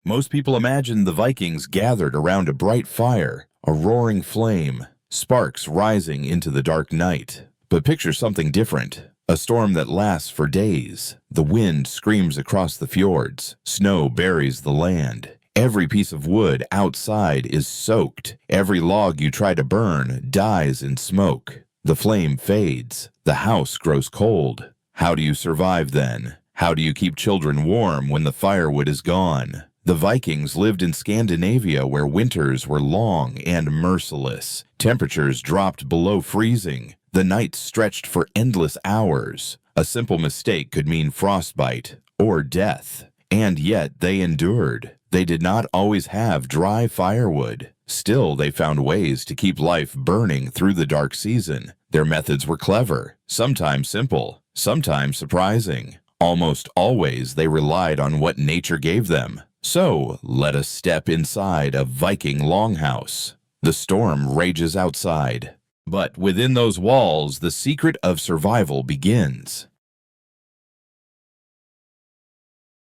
Most people imagine the Vikings gathered around a bright fire, a roaring flame, sparks rising into the dark night. But picture something different. A storm that lasts for days. The wind screams across the fjords. Snow buries the land. Every piece of wood outside is soaked. Every log you try to burn dies in smoke. The flame fades. The house grows cold. How do you survive then? How do you keep children warm when the firewood is gone? The Vikings lived in Scandinavia where winters were long and merciless. Temperatures dropped below freezing. The nights stretched for endless hours. A simple mistake could mean frostbite or death. And yet they endured. They did not always have dry firewood. Still, they found ways to keep life burning through the dark season. Their methods were clever, sometimes simple, sometimes surprising. Almost always they relied on what nature gave them. So, let us step inside a Viking longhouse. The storm rages outside. But within those walls, the secret of survival begins.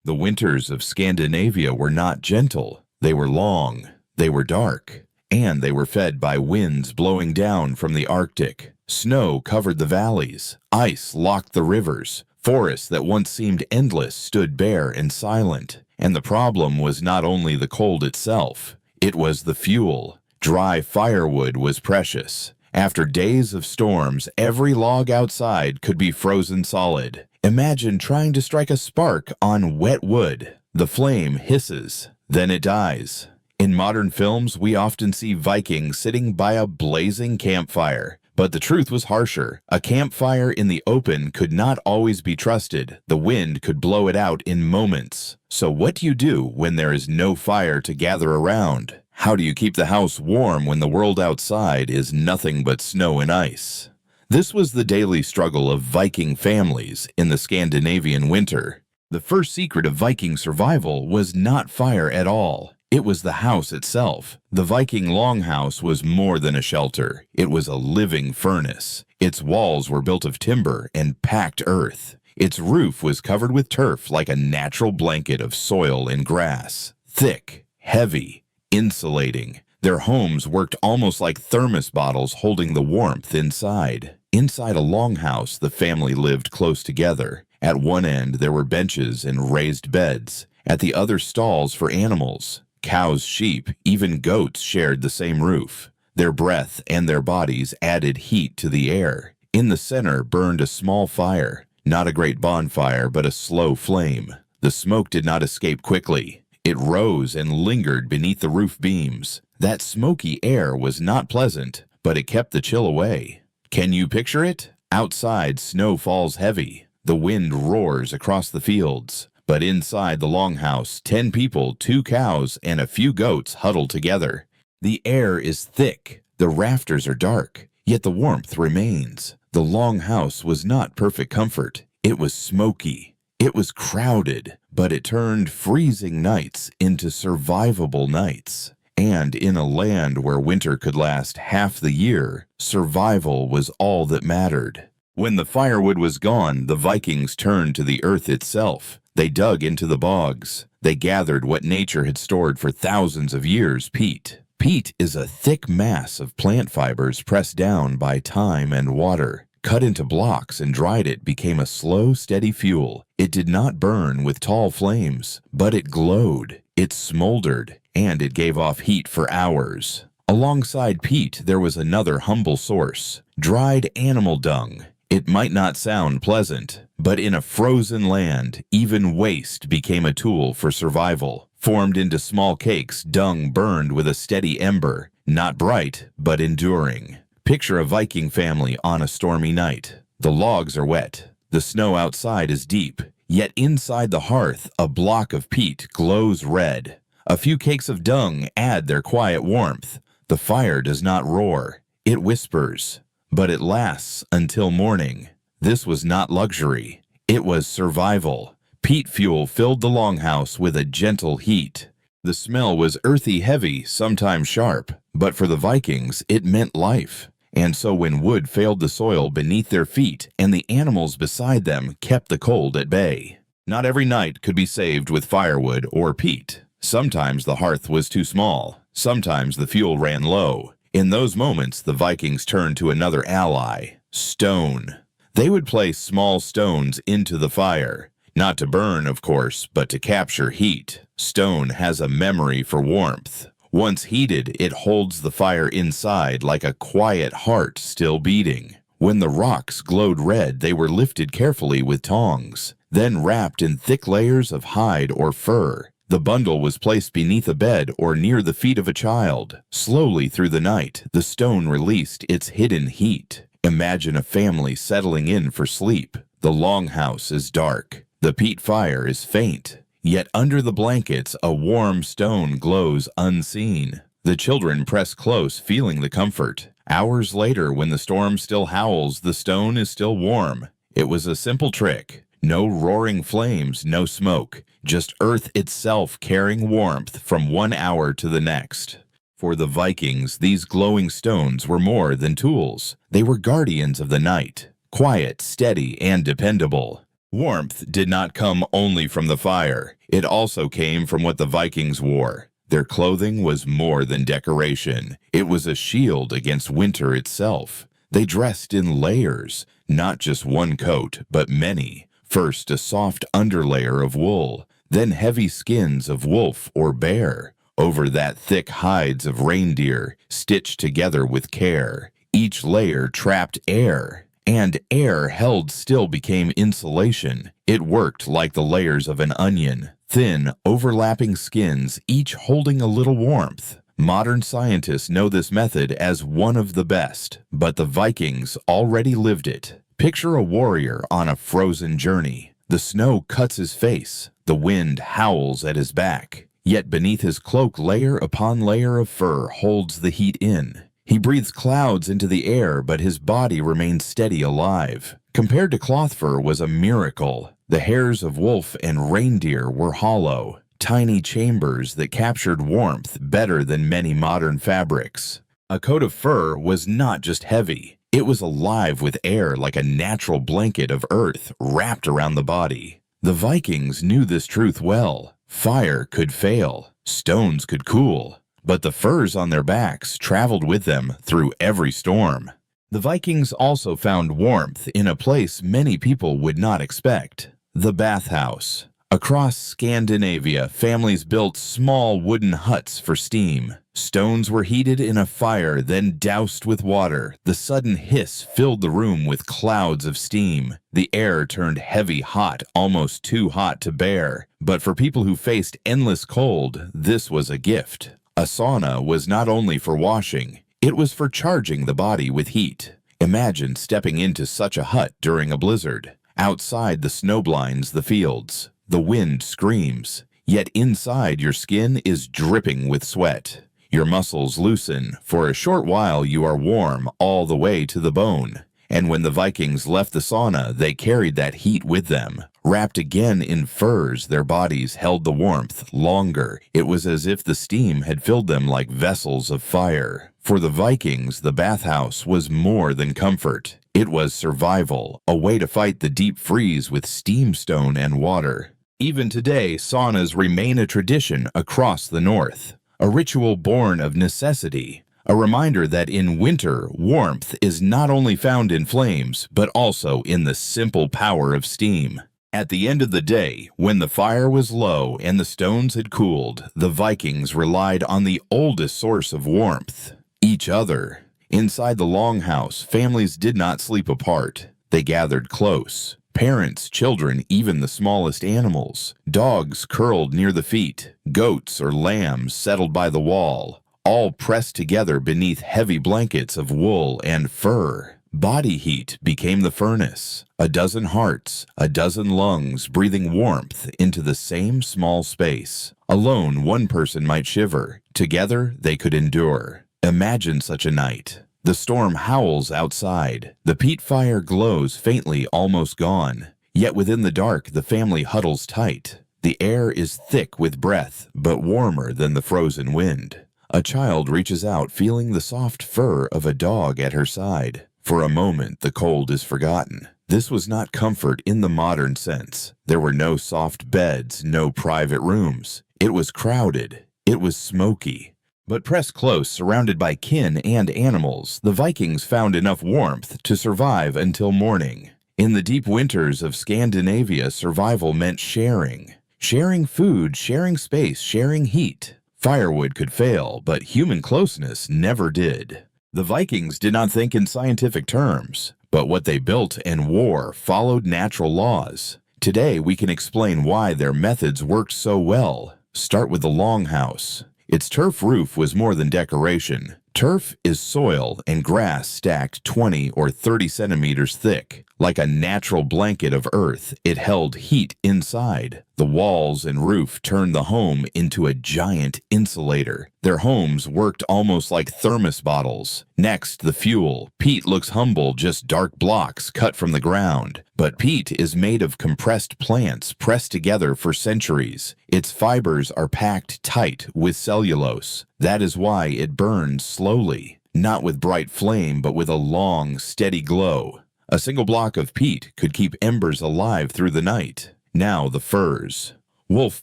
The winters of Scandinavia were not gentle. They were long, they were dark, and they were fed by winds blowing down from the Arctic. Snow covered the valleys, ice locked the rivers, forests that once seemed endless stood bare and silent. And the problem was not only the cold itself, it was the fuel. Dry firewood was precious. After days of storms, every log outside could be frozen solid. Imagine trying to strike a spark on wet wood. The flame hisses, then it dies. In modern films, we often see Vikings sitting by a blazing campfire. But the truth was harsher. A campfire in the open could not always be trusted. The wind could blow it out in moments. So what do you do when there is no fire to gather around? How do you keep the house warm when the world outside is nothing but snow and ice? This was the daily struggle of Viking families in the Scandinavian winter. The first secret of Viking survival was not fire at all. It was the house itself. The Viking longhouse was more than a shelter. It was a living furnace. Its walls were built of timber and packed earth. Its roof was covered with turf like a natural blanket of soil and grass. Thick, heavy, insulating. Their homes worked almost like thermos bottles holding the warmth inside. Inside a longhouse, the family lived close together. At one end, there were benches and raised beds. At the other, stalls for animals. Cows, sheep, even goats shared the same roof. Their breath and their bodies added heat to the air. In the center burned a small fire. Not a great bonfire, but a slow flame. The smoke did not escape quickly. It rose and lingered beneath the roof beams. That smoky air was not pleasant, but it kept the chill away. Can you picture it? Outside, snow falls heavy. The wind roars across the fields. But inside the longhouse, 10 people, 2 cows, and a few goats huddle together. The air is thick. The rafters are dark, yet the warmth remains. The longhouse was not perfect comfort. It was smoky. It was crowded, but it turned freezing nights into survivable nights. And in a land where winter could last half the year, survival was all that mattered. When the firewood was gone, the Vikings turned to the earth itself. They dug into the bogs. They gathered what nature had stored for thousands of years, peat. Peat is a thick mass of plant fibers pressed down by time and water. Cut into blocks and dried, it became a slow, steady fuel. It did not burn with tall flames, but it glowed, it smoldered, and it gave off heat for hours. Alongside peat, there was another humble source, dried animal dung. It might not sound pleasant, but in a frozen land, even waste became a tool for survival. Formed into small cakes, dung burned with a steady ember, not bright, but enduring. Picture a Viking family on a stormy night. The logs are wet. The snow outside is deep, yet inside the hearth, a block of peat glows red. A few cakes of dung add their quiet warmth. The fire does not roar. It whispers. But it lasts until morning. This was not luxury. It was survival. Peat fuel filled the longhouse with a gentle heat. The smell was earthy, heavy, sometimes sharp, but for the Vikings, it meant life. And so when wood failed the soil beneath their feet and the animals beside them kept the cold at bay. Not every night could be saved with firewood or peat. Sometimes the hearth was too small. Sometimes the fuel ran low. In those moments, the Vikings turned to another ally, stone. They would place small stones into the fire. Not to burn, of course, but to capture heat. Stone has a memory for warmth. Once heated, it holds the fire inside like a quiet heart still beating. When the rocks glowed red, they were lifted carefully with tongs, then wrapped in thick layers of hide or fur. The bundle was placed beneath a bed or near the feet of a child. Slowly through the night, the stone released its hidden heat. Imagine a family settling in for sleep. The longhouse is dark. The peat fire is faint. Yet under the blankets, a warm stone glows unseen. The children press close, feeling the comfort. Hours later, when the storm still howls, the stone is still warm. It was a simple trick. No roaring flames, no smoke. Just earth itself carrying warmth from one hour to the next. For the Vikings, these glowing stones were more than tools. They were guardians of the night. Quiet, steady, and dependable. Warmth did not come only from the fire. It also came from what the Vikings wore. Their clothing was more than decoration. It was a shield against winter itself. They dressed in layers, not just one coat, but many. First, a soft underlayer of wool, then heavy skins of wolf or bear. Over that, thick hides of reindeer, stitched together with care. Each layer trapped air. And air held still became insulation. It worked like the layers of an onion, thin, overlapping skins, each holding a little warmth. Modern scientists know this method as one of the best, but the Vikings already lived it. Picture a warrior on a frozen journey. The snow cuts his face. The wind howls at his back. Yet beneath his cloak, layer upon layer of fur holds the heat in. He breathes clouds into the air, but his body remains steady alive. Compared to cloth fur was a miracle. The hairs of wolf and reindeer were hollow, tiny chambers that captured warmth better than many modern fabrics. A coat of fur was not just heavy. It was alive with air like a natural blanket of earth wrapped around the body. The Vikings knew this truth well. Fire could fail. Stones could cool. But the furs on their backs traveled with them through every storm. The Vikings also found warmth in a place many people would not expect: the bathhouse. Across Scandinavia, families built small wooden huts for steam. Stones were heated in a fire, then doused with water. The sudden hiss filled the room with clouds of steam. The air turned heavy hot, almost too hot to bear. But for people who faced endless cold, this was a gift. A sauna was not only for washing, it was for charging the body with heat. Imagine stepping into such a hut during a blizzard. Outside, the snow blinds the fields. The wind screams. Yet inside, your skin is dripping with sweat. Your muscles loosen. For a short while, you are warm all the way to the bone. And when the Vikings left the sauna, they carried that heat with them. Wrapped again in furs, their bodies held the warmth longer. It was as if the steam had filled them like vessels of fire. For the Vikings, the bathhouse was more than comfort. It was survival, a way to fight the deep freeze with steam stone and water. Even today, saunas remain a tradition across the North, a ritual born of necessity. A reminder that in winter, warmth is not only found in flames, but also in the simple power of steam. At the end of the day, when the fire was low and the stones had cooled, the Vikings relied on the oldest source of warmth: each other. Inside the longhouse, families did not sleep apart. They gathered close. Parents, children, even the smallest animals. Dogs curled near the feet. Goats or lambs settled by the wall. All pressed together beneath heavy blankets of wool and fur. Body heat became the furnace. A dozen hearts, a dozen lungs breathing warmth into the same small space. Alone, one person might shiver. Together, they could endure. Imagine such a night. The storm howls outside. The peat fire glows faintly, almost gone. Yet within the dark, the family huddles tight. The air is thick with breath, but warmer than the frozen wind. A child reaches out, feeling the soft fur of a dog at her side. For a moment, the cold is forgotten. This was not comfort in the modern sense. There were no soft beds, no private rooms. It was crowded. It was smoky. But pressed close, surrounded by kin and animals, the Vikings found enough warmth to survive until morning. In the deep winters of Scandinavia, survival meant sharing. Sharing food, sharing space, sharing heat. Firewood could fail, but human closeness never did. The Vikings did not think in scientific terms, but what they built and wore followed natural laws. Today, we can explain why their methods worked so well. Start with the longhouse. Its turf roof was more than decoration. Turf is soil and grass stacked 20 or 30 centimeters thick. Like a natural blanket of earth, it held heat inside. The walls and roof turned the home into a giant insulator. Their homes worked almost like thermos bottles. Next, the fuel. Peat looks humble, just dark blocks cut from the ground. But peat is made of compressed plants pressed together for centuries. Its fibers are packed tight with cellulose. That is why it burns slowly, not with bright flame, but with a long, steady glow. A single block of peat could keep embers alive through the night. Now the furs. Wolf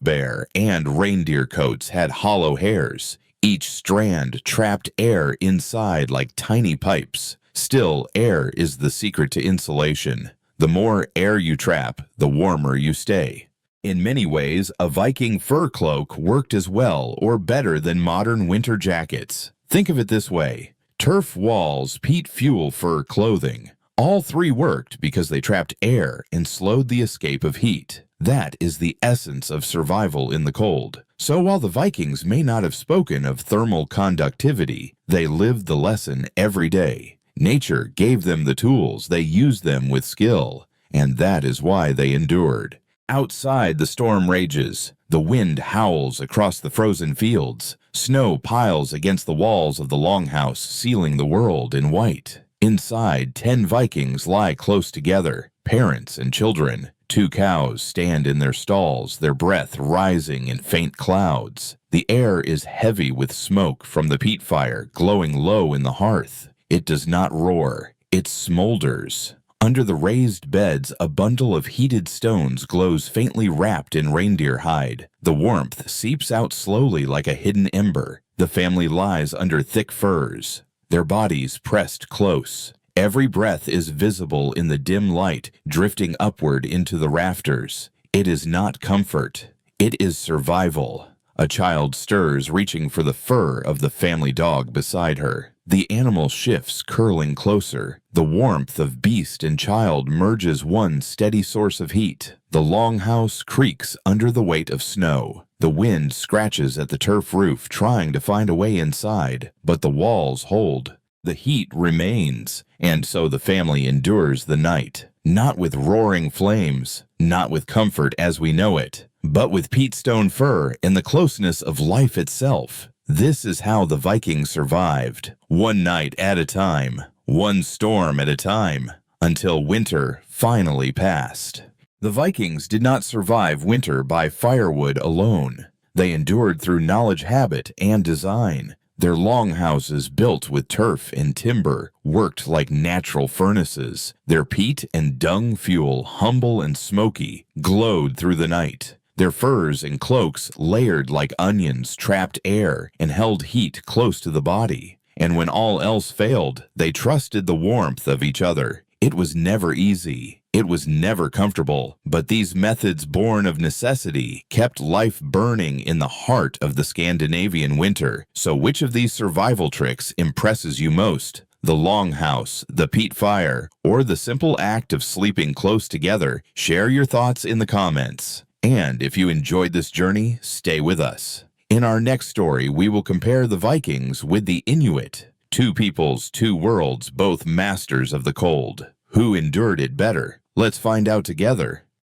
bear and reindeer coats had hollow hairs. Each strand trapped air inside like tiny pipes. Still, air is the secret to insulation. The more air you trap, the warmer you stay. In many ways, a Viking fur cloak worked as well or better than modern winter jackets. Think of it this way: turf walls, peat fuel, fur clothing. All three worked because they trapped air and slowed the escape of heat. That is the essence of survival in the cold. So while the Vikings may not have spoken of thermal conductivity, they lived the lesson every day. Nature gave them the tools, they used them with skill, and that is why they endured. Outside, the storm rages. The wind howls across the frozen fields. Snow piles against the walls of the longhouse, sealing the world in white. Inside, 10 Vikings lie close together, parents and children. 2 cows stand in their stalls, their breath rising in faint clouds. The air is heavy with smoke from the peat fire glowing low in the hearth. It does not roar, it smolders. Under the raised beds, a bundle of heated stones glows faintly wrapped in reindeer hide. The warmth seeps out slowly like a hidden ember. The family lies under thick furs, their bodies pressed close. Every breath is visible in the dim light drifting upward into the rafters. It is not comfort. It is survival. A child stirs, reaching for the fur of the family dog beside her. The animal shifts, curling closer. The warmth of beast and child merges one steady source of heat. The longhouse creaks under the weight of snow. The wind scratches at the turf roof, trying to find a way inside, but the walls hold. The heat remains, and so the family endures the night. Not with roaring flames, not with comfort as we know it, but with peat stone fur and the closeness of life itself. This is how the Vikings survived, one night at a time, one storm at a time, until winter finally passed. The Vikings did not survive winter by firewood alone. They endured through knowledge, habit, and design. Their longhouses, built with turf and timber, worked like natural furnaces. Their peat and dung fuel, humble and smoky, glowed through the night. Their furs and cloaks, layered like onions, trapped air and held heat close to the body. And when all else failed, they trusted the warmth of each other. It was never easy. It was never comfortable, but these methods born of necessity kept life burning in the heart of the Scandinavian winter. So which of these survival tricks impresses you most? The longhouse, the peat fire, or the simple act of sleeping close together? Share your thoughts in the comments. And if you enjoyed this journey, stay with us. In our next story, we will compare the Vikings with the Inuit. 2 peoples, 2 worlds, both masters of the cold. Who endured it better? Let's find out together.